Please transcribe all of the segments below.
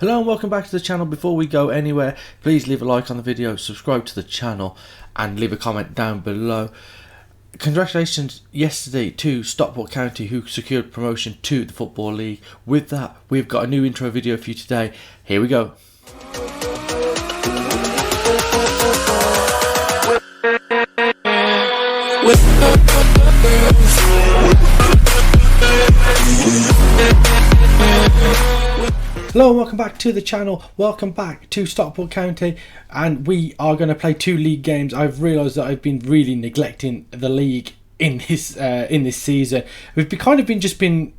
Hello and welcome back to the channel. Before we go anywhere, please leave a like on the video, subscribe to the channel and leave a comment down below. Congratulations yesterday to Stockport County, who secured promotion to the Football League. With that, we've got a new intro video for you today. Here we go. Hello and welcome back to the channel. Welcome back to Stockport County, and we are going to play two league games. I've realised that I've been really neglecting the league in this season. We've been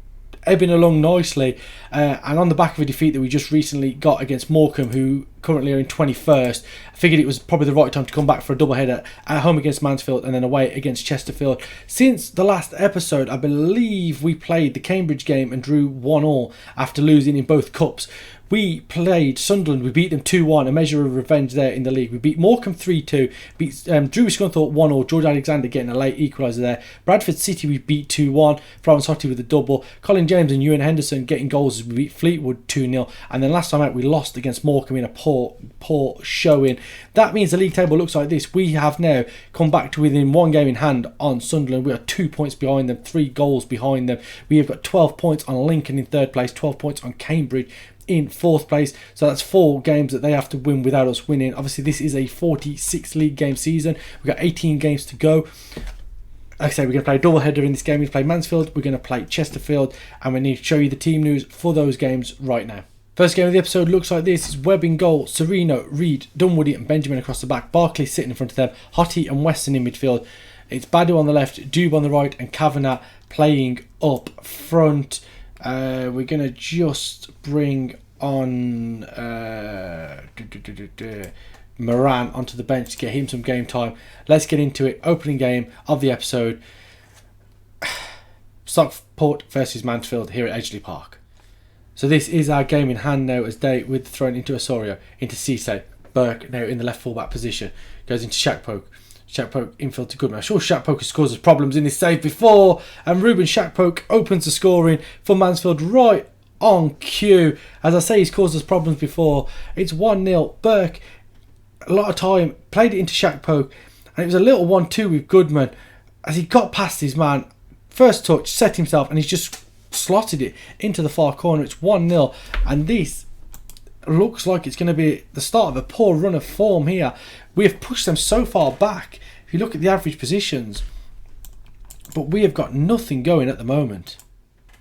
ebbing along nicely, and on the back of a defeat that we just recently got against Morecambe, who currently are in 21st, I figured it was probably the right time to come back for a double header at home against Mansfield and then away against Chesterfield. Since the last episode, I believe we played the Cambridge game and drew 1-1 after losing in both cups. We played Sunderland, we beat them 2-1, a measure of revenge there in the league. We beat Morecambe 3-2, beat Drewy Scunthorpe 1-0, George Alexander getting a late equaliser there. Bradford City we beat 2-1, Florence Hottie with a double, Colin James and Ewan Henderson getting goals as we beat Fleetwood 2-0, and then last time out we lost against Morecambe in a poor showing. That means the league table looks like this. We have now come back to within one game in hand on Sunderland. We are 2 points behind them, 3 goals behind them. We have got 12 points on Lincoln in third place, 12 points on Cambridge in fourth place, so that's 4 games that they have to win without us winning. Obviously this is a 46 league game season. We've got 18 games to go. Like I said, we're going to play a double header in this game. We play Mansfield, we're going to play Chesterfield, and we need to show you the team news for those games right now. First game of the episode looks like this. It's Webb in goal, Sereno, Reed, Dunwoody and Benjamin across the back, Barkley sitting in front of them, Hottie and Weston in midfield. It's Badu on the left, Dube on the right and Kavanagh playing up front. We're going to just bring on Moran onto the bench to get him some game time. Let's get into it. Opening game of the episode. Stockport versus Mansfield here at Edgeley Park. So this is our game in hand now, as they with thrown into Osorio, into Cisse. Burke now in the left fullback position. Goes into Shakpoke. Shakpoke infield to Goodman. I'm sure Shakpoke has caused us problems in this save before. And Ruben Shakpoke opens the scoring for Mansfield right on cue. As I say, he's caused us problems before. It's 1-0. Burke, a lot of time, played it into Shakpoke. And it was a little 1-2 with Goodman. As he got past his man, first touch, set himself, and he's just slotted it into the far corner. It's 1-0. And this looks like it's going to be the start of a poor run of form here. We have pushed them so far back, if you look at the average positions, but we have got nothing going at the moment.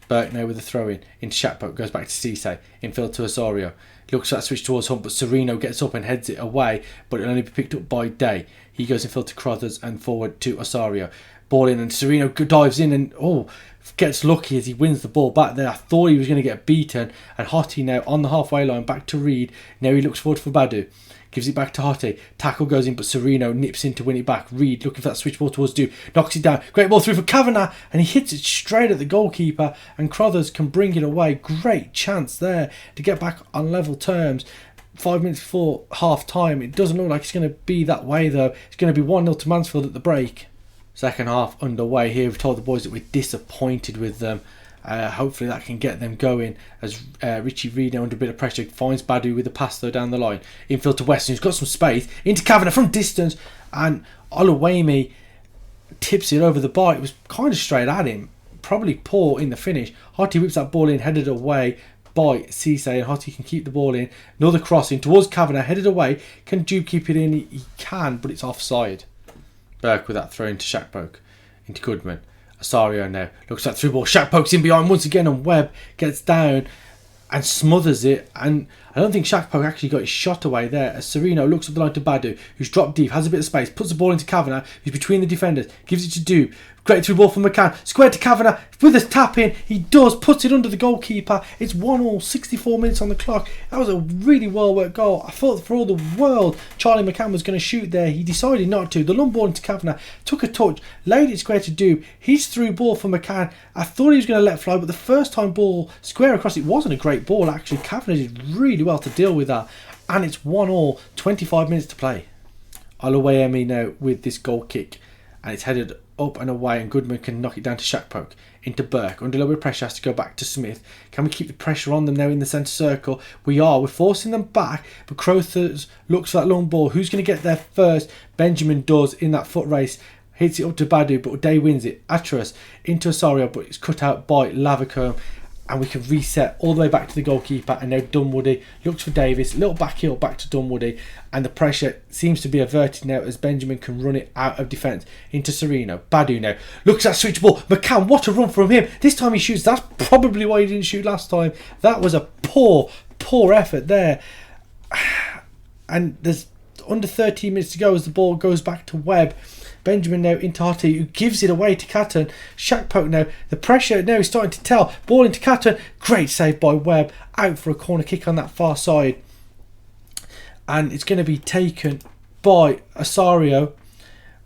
Burke now with the throw in into Shakpoke, goes back to Cisse, infield to Osorio. Looks like a switch towards Hunt, but Sereno gets up and heads it away, but it'll only be picked up by Day. He goes infield to Crothers and forward to Osorio. Ball in and Sereno dives in and gets lucky as he wins the ball back there. I thought he was going to get beaten, and Hottie now on the halfway line, back to Reed. Now he looks forward for Badu. Gives it back to Hottie. Tackle goes in, but Sereno nips in to win it back. Reed looking for that switch ball towards Dube. Knocks it down. Great ball through for Kavanagh, and he hits it straight at the goalkeeper, and Crothers can bring it away. Great chance there to get back on level terms. 5 minutes before half time. It doesn't look like it's going to be that way though. It's going to be 1-0 to Mansfield at the break. Second half underway here. We've told the boys that we're disappointed with them. Hopefully that can get them going, as Richie Reed now under a bit of pressure finds Badu with a pass though down the line. Infield to Weston, who's got some space, into Kavanagh from distance, and Oluwemi tips it over the bar. It was kind of straight at him, probably poor in the finish. Hottie whips that ball in, headed away by Cisse, and Hottie can keep the ball in. Another crossing towards Kavanagh, headed away. Can Dube keep it in? He can, but it's offside. Burke with that throw into Shakpoke, into Goodman. Osorio now looks like through ball. Shakpoke's in behind once again, and Webb gets down and smothers it. And I don't think Shakpoke actually got his shot away there, as Sereno looks up the line to Badu, who's dropped deep, has a bit of space, puts the ball into Kavanagh, who's between the defenders, gives it to Dube. Great through ball from McCann, squared to Kavanagh with his tap in. He does, puts it under the goalkeeper. It's 1-1, 64 minutes on the clock. That was a really well worked goal. I thought for all the world Charlie McCann was going to shoot there. He decided not to. The long ball into Kavanagh, took a touch, laid it square to Dube. He's through ball for McCann. I thought he was going to let fly, but the first time ball square across, it wasn't a great ball actually. Kavanagh did really well to deal with that. And it's 1-1, 25 minutes to play. Oluwemi now with this goal kick, and it's headed up and away, and Goodman can knock it down to Shackpoke. Into Burke. Under a little bit of pressure, has to go back to Smith. Can we keep the pressure on them now in the centre circle? We are. We're forcing them back, but Crothers looks for that long ball. Who's going to get there first? Benjamin does in that foot race. Hits it up to Badu, but Day wins it. Atras into Osorio, but it's cut out by Lavacombe. And we can reset all the way back to the goalkeeper. And now Dunwoody looks for Davis. Little back heel back to Dunwoody. And the pressure seems to be averted now as Benjamin can run it out of defence into Sereno. Badu now looks at switch ball. McCann, what a run from him. This time he shoots. That's probably why he didn't shoot last time. That was a poor effort there. And there's under 13 minutes to go as the ball goes back to Webb. Benjamin now into Hottie, who gives it away to Catton. Shackpoke now. The pressure now is starting to tell. Ball into Catton. Great save by Webb. Out for a corner kick on that far side. And it's going to be taken by Osorio.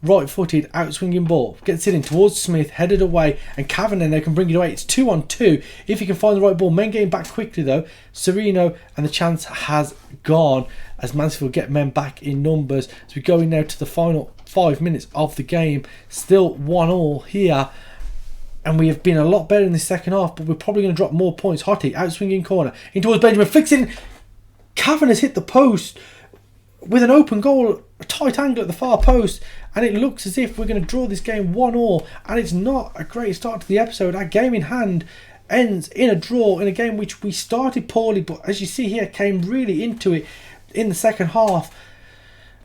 Right-footed, out-swinging ball. Gets it in towards Smith, headed away. And Kavanagh now can bring it away. It's 2-on-2 if he can find the right ball. Men getting back quickly though. Sereno, and the chance has gone as Mansfield get men back in numbers. As we go in now to the final 5 minutes of the game. Still 1-1 here. And we have been a lot better in the second half, but we're probably going to drop more points. Hottie, out-swinging corner. In towards Benjamin, flicks it in. Kavanagh's hit the post with an open goal, a tight angle at the far post, and it looks as if we're going to draw this game 1-1, and it's not a great start to the episode. Our game in hand ends in a draw in a game which we started poorly, but as you see here, came really into it in the second half.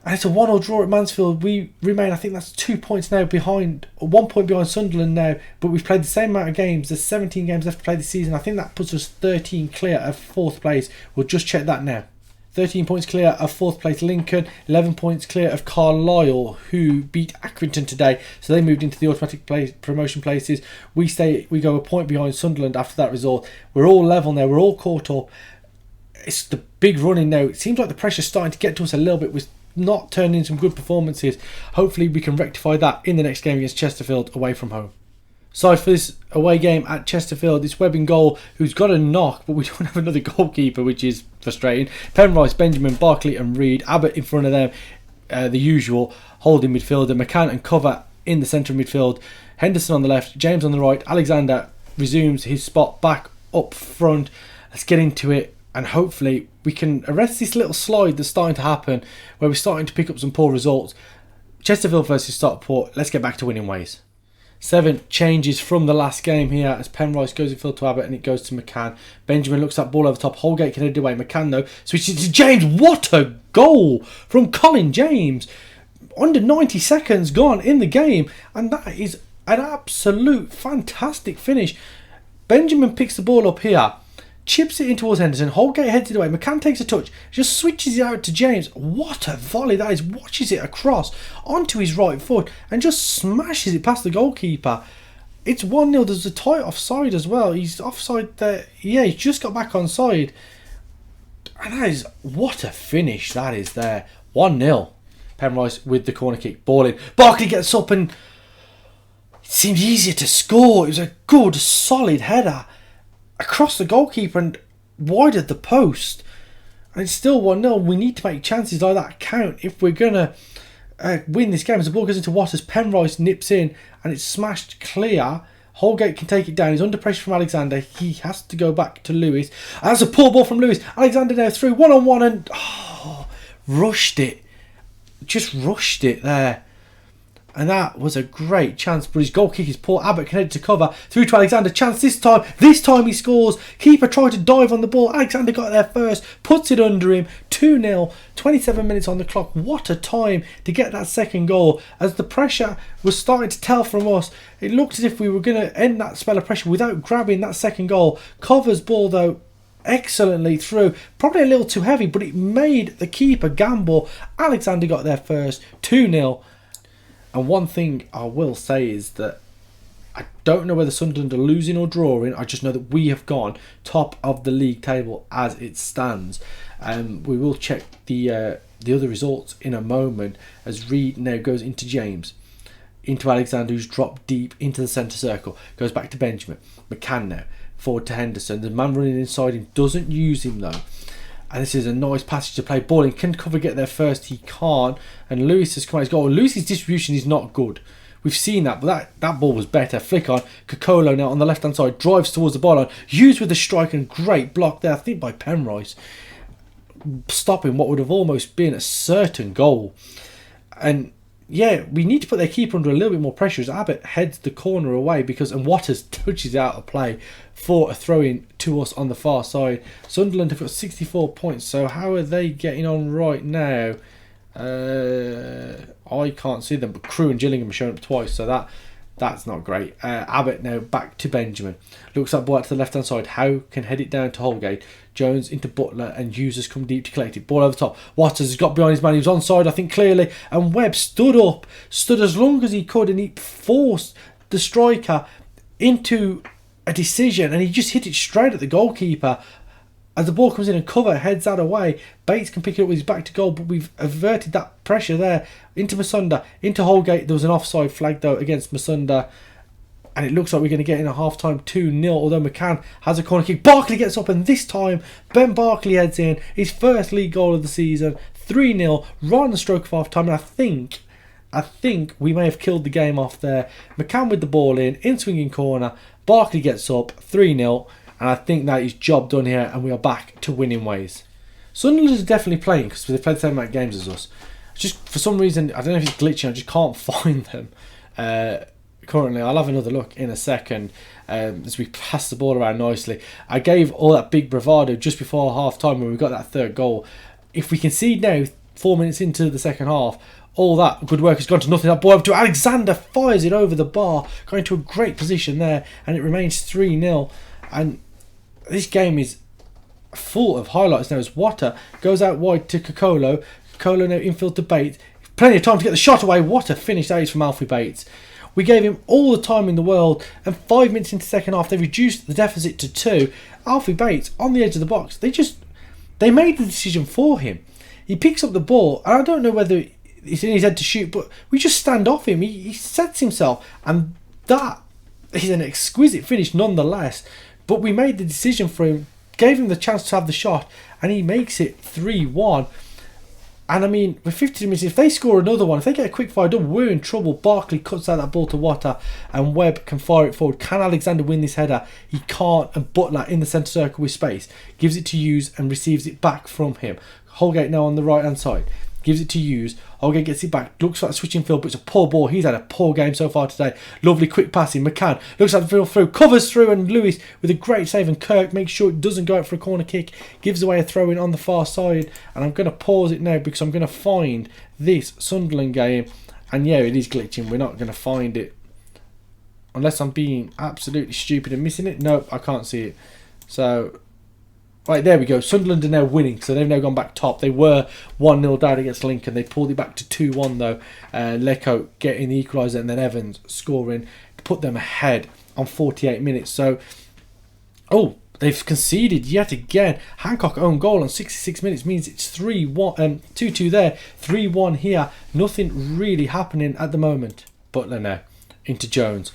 And it's a 1-1 draw at Mansfield. We remain, I think that's 2 points now behind, or 1 point behind Sunderland now, but we've played the same amount of games. There's 17 games left to play this season. I think that puts us 13 clear of 4th place. We'll just check that now. 13 points clear of 4th place Lincoln, 11 points clear of Carlisle, who beat Accrington today, so they moved into the automatic promotion places. We go a point behind Sunderland after that result. We're all level now, we're all caught up. It's the big running now. It seems like the pressure's starting to get to us a little bit. We're not turning in some good performances. Hopefully we can rectify that in the next game against Chesterfield away from home. Side for this away game at Chesterfield, it's Webb in goal, who's got a knock, but we don't have another goalkeeper, which is frustrating. Penrice, Benjamin, Barkley and Reed. Abbott in front of them, the usual holding midfielder. McCann and Cover in the centre of midfield. Henderson on the left, James on the right. Alexander resumes his spot back up front. Let's get into it, and hopefully we can arrest this little slide that's starting to happen, where we're starting to pick up some poor results. Chesterfield versus Stockport. Let's get back to winning ways. 7 changes from the last game here as Penrice goes in field to Abbott and it goes to McCann. Benjamin looks at ball over top. Holgate can head away. McCann though switches to James. What a goal from Colin James. Under 90 seconds gone in the game, and that is an absolute fantastic finish. Benjamin picks the ball up here, chips it in towards Henderson. Holgate heads it away. McCann takes a touch, just switches it out to James. What a volley that is. Watches it across onto his right foot and just smashes it past the goalkeeper. It's 1-0. There's a tight offside as well. He's offside there. Yeah, he's just got back onside. And that is, what a finish that is there. 1-0. Penrice with the corner kick. Ball in. Barkley gets up and it seemed easier to score. It was a good, solid header across the goalkeeper and wide of the post, and it's still 1-0. We need to make chances like that count if we're gonna win this game. As the ball goes into Waters, Penrice nips in and it's smashed clear. Holgate can take it down. He's under pressure from Alexander. He has to go back to Lewis. And that's a poor ball from Lewis. Alexander now through 1-on-1 and rushed it. Just rushed it there. And that was a great chance, but his goal kick is poor. Abbott can head to cover. Through to Alexander. Chance this time. This time he scores. Keeper tried to dive on the ball. Alexander got there first. Puts it under him. 2-0. 27 minutes on the clock. What a time to get that second goal. As the pressure was starting to tell from us, it looked as if we were going to end that spell of pressure without grabbing that second goal. Covers ball though excellently through. Probably a little too heavy, but it made the keeper gamble. Alexander got there first. 2-0. And one thing I will say is that I don't know whether Sunderland are losing or drawing. I just know that we have gone top of the league table as it stands. We will check the other results in a moment as Reed now goes into James. Into Alexander, who's dropped deep into the centre circle. Goes back to Benjamin. McCann now. Forward to Henderson. The man running inside him doesn't use him though. And this is a nice passage to play ball in. Can Cover get there first? He can't. And Lewis has come out his goal. Lewis's distribution is not good. We've seen that, but that ball was better. Flick on. Kokolo now on the left-hand side. Drives towards the ball on. Used with the strike and great block there, I think, by Penrice. Stopping what would have almost been a certain goal. And yeah, we need to put their keeper under a little bit more pressure as Abbott heads the corner away and Waters touches out of play for a throw-in to us on the far side. Sunderland have got 64 points, so how are they getting on right now? I can't see them, but Crewe and Gillingham are showing up twice, so that's not great. Abbott now back to Benjamin. Looks like ball out to the left-hand side. Howe can head it down to Holgate. Jones into Butler, and users come deep to collect it. Ball over the top. Waters has got behind his man. He was onside, I think, clearly. And Webb stood as long as he could, and he forced the striker into a decision, and he just hit it straight at the goalkeeper. As the ball comes in and cover heads that away, Bates can pick it up with his back to goal, but we've averted that pressure there. Into Masunda, into Holgate. There was an offside flag though against Masunda, and it looks like we're going to get in a half-time 2-0, although McCann has a corner kick. Barkley gets up, and this time Ben Barkley heads in his first league goal of the season. 3-0 right on the stroke of half-time, and I think we may have killed the game off there. McCann with the ball in swinging corner. Barkley gets up, 3-0. And I think that is job done here, and we are back to winning ways. Sunderland is definitely playing because they've played the same amount of games as us. Just for some reason, I don't know if it's glitching, I just can't find them currently. I'll have another look in a second as we pass the ball around nicely. I gave all that big bravado just before half time when we got that third goal. If we concede now, 4 minutes into the second half, all that good work has gone to nothing. That ball over to Alexander, fires it over the bar, going to a great position there, and it remains 3-0. And this game is full of highlights now as Water goes out wide to Kokolo. Kokolo now infield to Bates. Plenty of time to get the shot away. What a finish that is from Alfie Bates. We gave him all the time in the world, and 5 minutes into the second half, they reduced the deficit to 2. Alfie Bates on the edge of the box. They made the decision for him. He picks up the ball, and I don't know whether it's in his head to shoot, but we just stand off him. He sets himself, and that is an exquisite finish nonetheless. But we made the decision for him, gave him the chance to have the shot, and he makes it 3-1. And I mean, with 52 minutes, if they score another one, if they get a quick fire double, we're in trouble. Barkley cuts out that ball to Water, and Webb can fire it forward. Can Alexander win this header? He can't, and Butler in the centre circle with space gives it to Hughes and receives it back from him. Holgate now on the right hand side. Gives it to Hughes. Holgate gets it back. Looks like a switching field, but it's a poor ball. He's had a poor game so far today. Lovely quick passing. McCann looks like the field through. Covers through, and Lewis with a great save. And Kirk makes sure it doesn't go out for a corner kick. Gives away a throw in on the far side. And I'm going to pause it now because I'm going to find this Sunderland game. And yeah, it is glitching. We're not going to find it. Unless I'm being absolutely stupid and missing it. Nope, I can't see it. So... right, there we go. Sunderland are now winning, so they've now gone back top. They were 1-0 down against Lincoln. They pulled it back to 2-1 though. Lecco getting the equaliser, and then Evans scoring to put them ahead on 48 minutes. So, they've conceded yet again. Hancock own goal on 66 minutes means it's 2-2 there, 3-1 here. Nothing really happening at the moment. Butler now into Jones.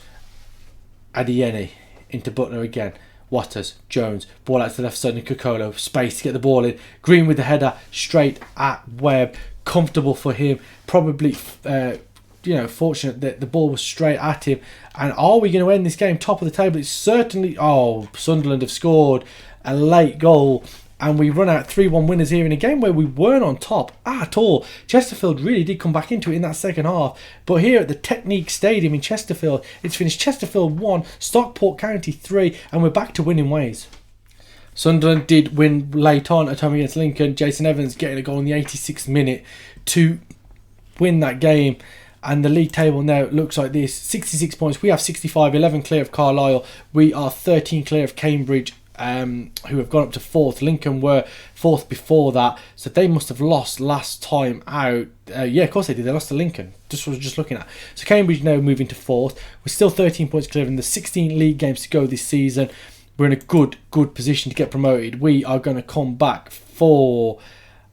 Adiene into Butler again. Waters, Jones, ball out to the left side and Kokolo, space to get the ball in. Green with the header straight at Webb. Comfortable for him. Probably, fortunate that the ball was straight at him. And are we going to end this game top of the table? It's certainly... Sunderland have scored a late goal. And we run out 3-1 winners here in a game where we weren't on top at all. Chesterfield really did come back into it in that second half. But here at the Technique Stadium in Chesterfield, it's finished Chesterfield 1, Stockport County 3, and we're back to winning ways. Sunderland did win late on at home against Lincoln. Jason Evans getting a goal in the 86th minute to win that game. And the league table now looks like this. 66 points. We have 65, 11 clear of Carlisle. We are 13 clear of Cambridge, who have gone up to 4th. Lincoln were 4th before that, so they must have lost last time out. Yeah, of course they did. They lost to Lincoln. Just looking at. So Cambridge now moving to 4th. We're still 13 points clear in the 16 league games to go this season. We're in a good position to get promoted. We are going to come back for...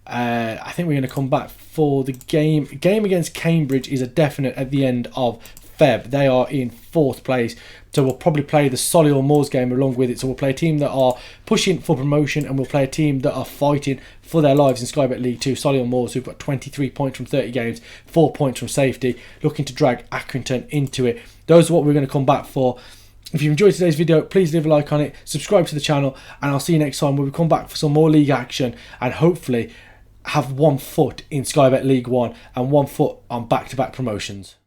I think we're going to come back for the game. Game against Cambridge is a definite at the end of Feb, they are in 4th place. So we'll probably play the Solihull Moors game along with it. So we'll play a team that are pushing for promotion, and we'll play a team that are fighting for their lives in Sky Bet League 2. Solihull Moors, who've got 23 points from 30 games, 4 points from safety, looking to drag Accrington into it. Those are what we're going to come back for. If you enjoyed today's video, please leave a like on it, subscribe to the channel, and I'll see you next time where we come back for some more league action and hopefully have one foot in Sky Bet League 1 and one foot on back-to-back promotions.